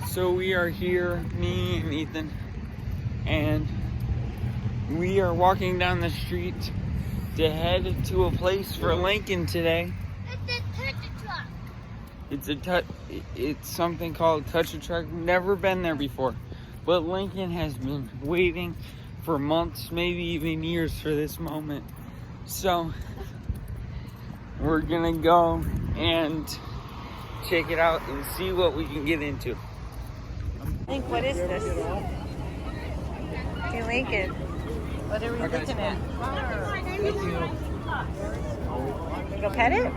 So we are here, me and Ethan, and we are walking down the street to head to a place for Lincoln today. It's a touch. It's something called Touch a Truck. Never been there before, but Lincoln has been waiting for months, maybe even years, for this moment. So we're gonna go and check it out and see what we can get into. Link, what is this? Hey, Lincoln, what are we looking at? Go pet it?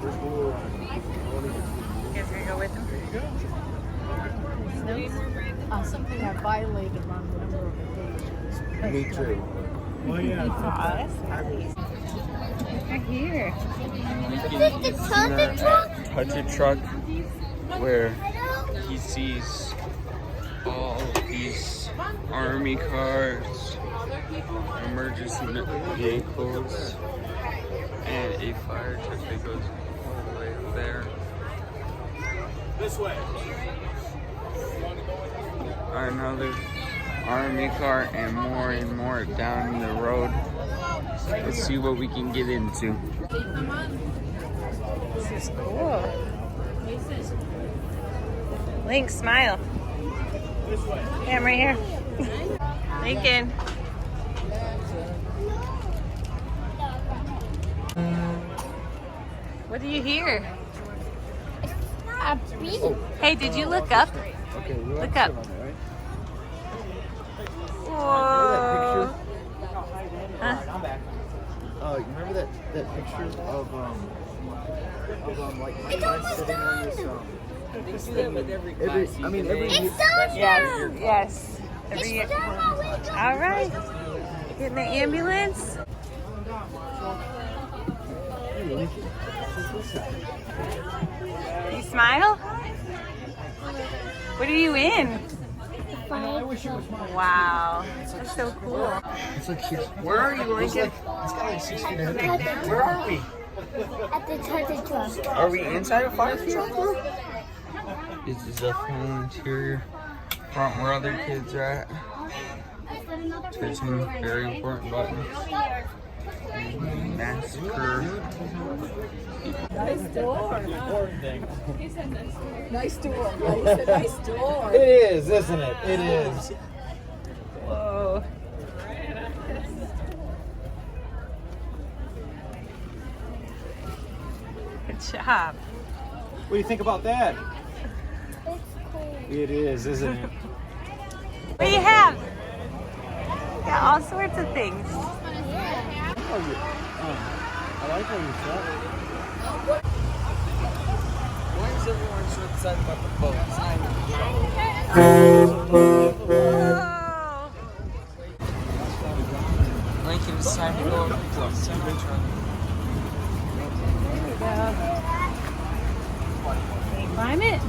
You guys gonna go with him? Something I violated on a number of occasions. Me too. Oh, yeah. Aw, that's nice. Right here. Touch a Truck, where he sees all these army cars, emergency vehicles, and a fire truck that goes all the way there. This way. Another army car, and more down the road. Let's see what we can get into. This is cool. Link, smile. Yeah, I'm right here. Lincoln. What do you hear? A bee. Hey, did you look up? Okay, Look up. Whoa. Huh? You remember that picture of like my friend sitting on this They do that with every class. every Yes. Every year. All right. Getting the ambulance. You smile? What are you in? Wow. That's so cool. It's like 6. Where are you, Lincoln? It's got like 6 feet ahead. Where are we? At the Touch a Truck. Are we inside a fire truck? This is a full interior front where other kids are at. There's some very important buttons. Massacre. Nice door. Nice door. He said nice door. It is, isn't it? It is. Whoa. Good job. What do you think about that? It is, isn't it? What do you have? Got all sorts of things. I like how you felt. Why is everyone so excited about the boat? It's not even Whoa. Lincoln, it's time to go to the semi truck. There we go. Can you climb it?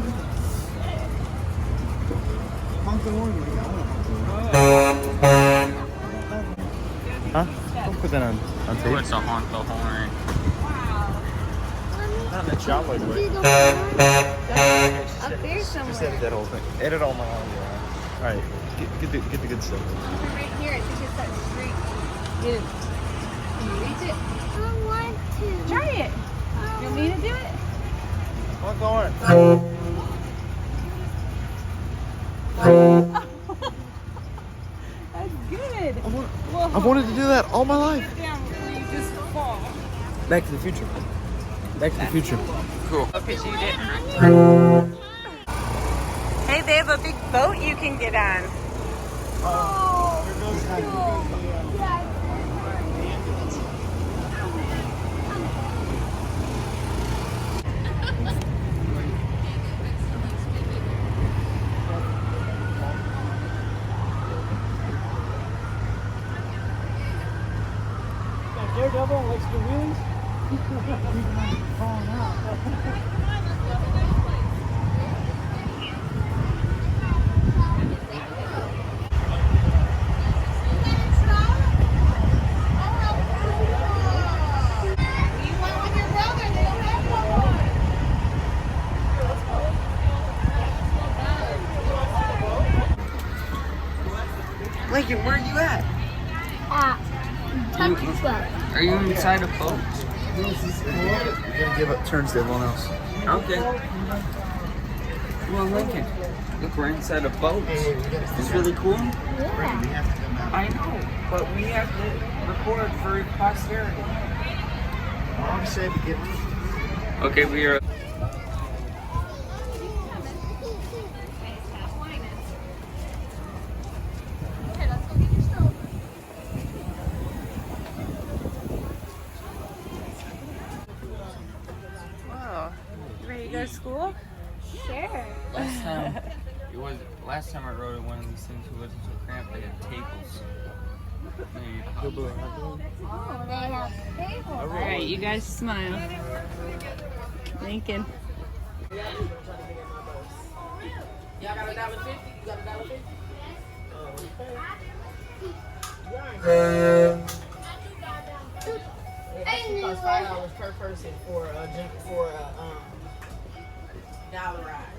Huh? Don't put that on tape. It's a honk the horn. Not in a chopper way. Up there Just somewhere. edit that whole thing. Edit all my audio. Alright, get the good stuff. Right here. I think it's that street. Can you reach it? I want to. Try it. You want me to do it? Come on. That's good. I've wanted to do that all my life. Down before you just fall. Back to the Future. Back to the Future. Cool. Because you didn't. Hey, they have a big boat you can get on. Daredevil likes to do wheelies. Falling out. Lincoln, where are you at? Country Club. Are you inside a boat? We're gonna give up turns to everyone else. Okay. Well, Lincoln, look, we're inside a boat. It's really cool. Yeah. I know, but we have to record for posterity. Mom said to get. Okay, we are. Whoa. You ready to go to school? Sure. Last time I rode in one of these things, it wasn't so cramped. They had tables. Oh, they have tables. All right, you guys smile. Lincoln. Y'all got $1.50? You got $1.50? It costs $5 per person for a dollar ride.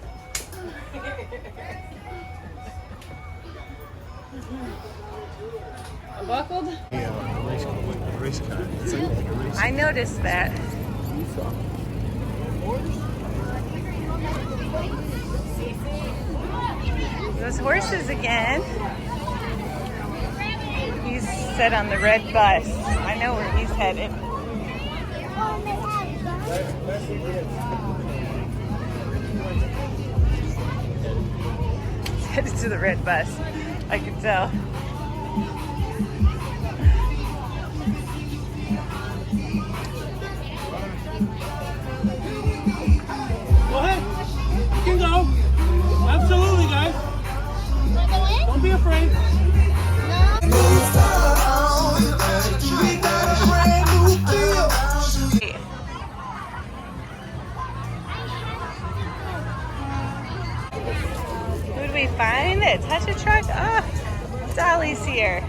Buckled? Yeah, race car. It's like a race. I noticed that. Those horses again. He's set on the red bus. I know where he's headed. He's headed to the red bus. I can tell. Go ahead. You can go. Absolutely, guys. Don't be afraid. Who did we find that touch a truck? Oh, Dolly's here.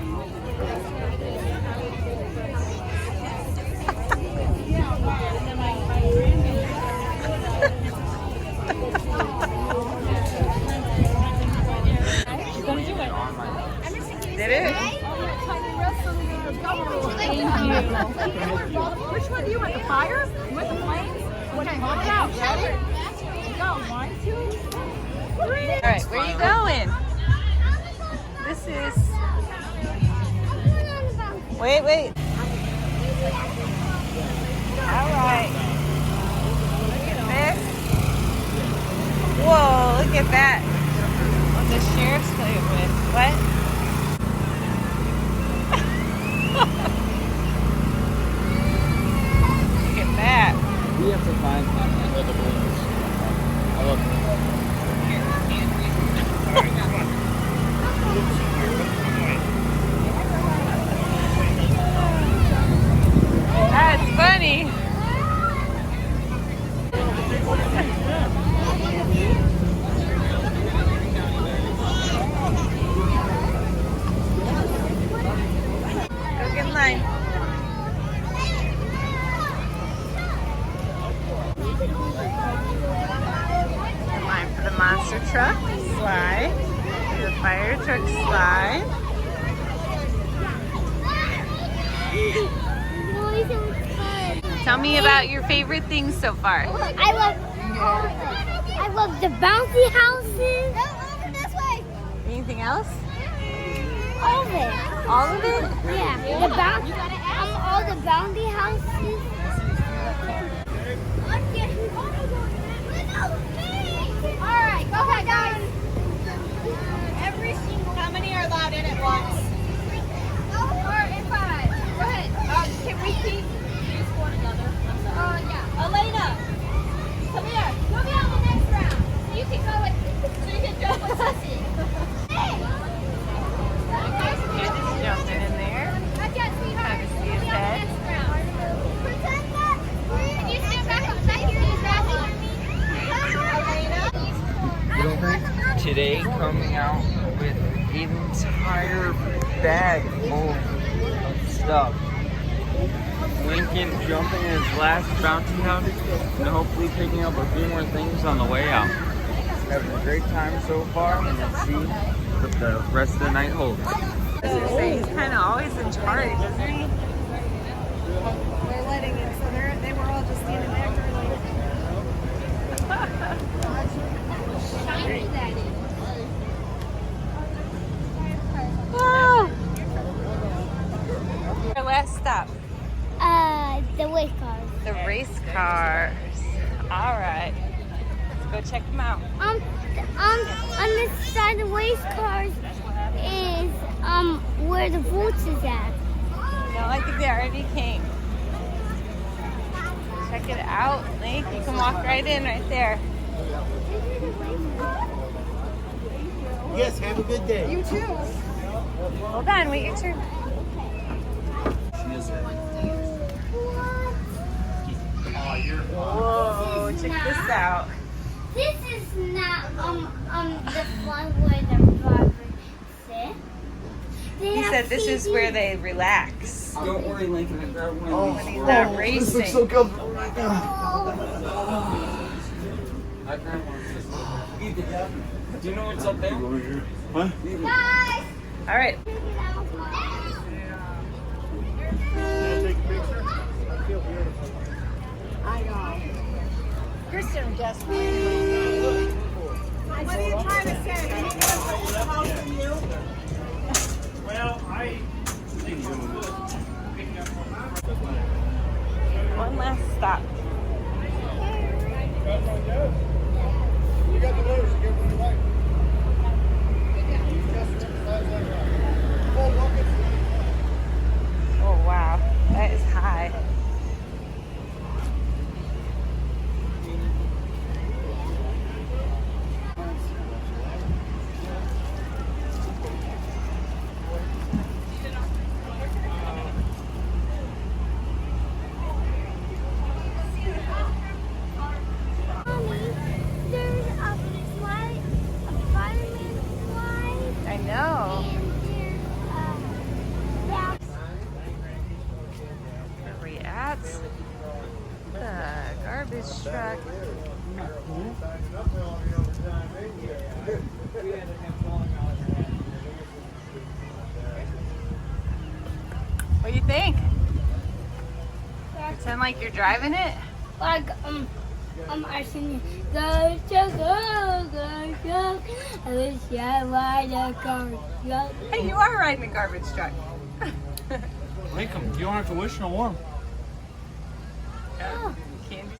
Did it? Which one do you want? The fire? You want the flames? Okay, hold it out. Ready? Go. 1, 2, 3. All right, where are you going? This is. Wait. All right. Look at this. Whoa, look at that. What the sheriff's playing with. What? Look at that. We have to find other balloons. I love That's funny. Go get in line. Line for the monster truck, slide. The fire truck, slide. Tell me about your favorite things so far. I love the bouncy houses. No, over this way. Anything else? All of it. All of it? Yeah. The all the bouncy houses. All right, go ahead, guys. Every single. How many are allowed in at once? 4 and 5. Go ahead. Can we keep these one another? Yeah. Elena, come here. You'll be on the next round. So you can go with. So you can jump with Sissy. Hey. You're just jumping in there. Not yet, sweetheart. Trying to see You'll his be on the head. next round. Pretend that. Can you stand back up right here? Elena. today coming out with an entire bag full of stuff. Lincoln jumping in his last bouncy house and hopefully picking up a few more things on the way out. Having a great time so far, and let's see what the rest of the night holds. He's kind of always in charge, isn't he? They're letting it, so they were all just standing back there like. Shiny that is. Whoa! Our last stop. The race cars. The race cars. All right. Let's go check them out. On this side of the race cars is where the votes is at. No, I think they already came. Check it out, Link. You can walk right in right there. Yes, have a good day. You too. Hold on, wait your turn. Whoa, check this out. This is not the one where the drivers sit. He said this is where they relax Don't worry, Lincoln. I grabbed one of when these. he's not This racing. looks so comfortable right now. I grabbed one. Do you know what's up there? Huh? Guys! All right. I know. Kristen just. What are you trying to say? You need to house from you? Well, One last stop. You got the letters, you got the light. Oh, wow. That is high. Mommy, there's a fireman fly. I know. Where are we at? The garbage truck. What do you think? Pretend like you're driving it? Like, I sing go, go, go. I wish I ride a car. Go. Hey, you are riding a garbage truck. Lincoln, you don't have to wish no more. Oh,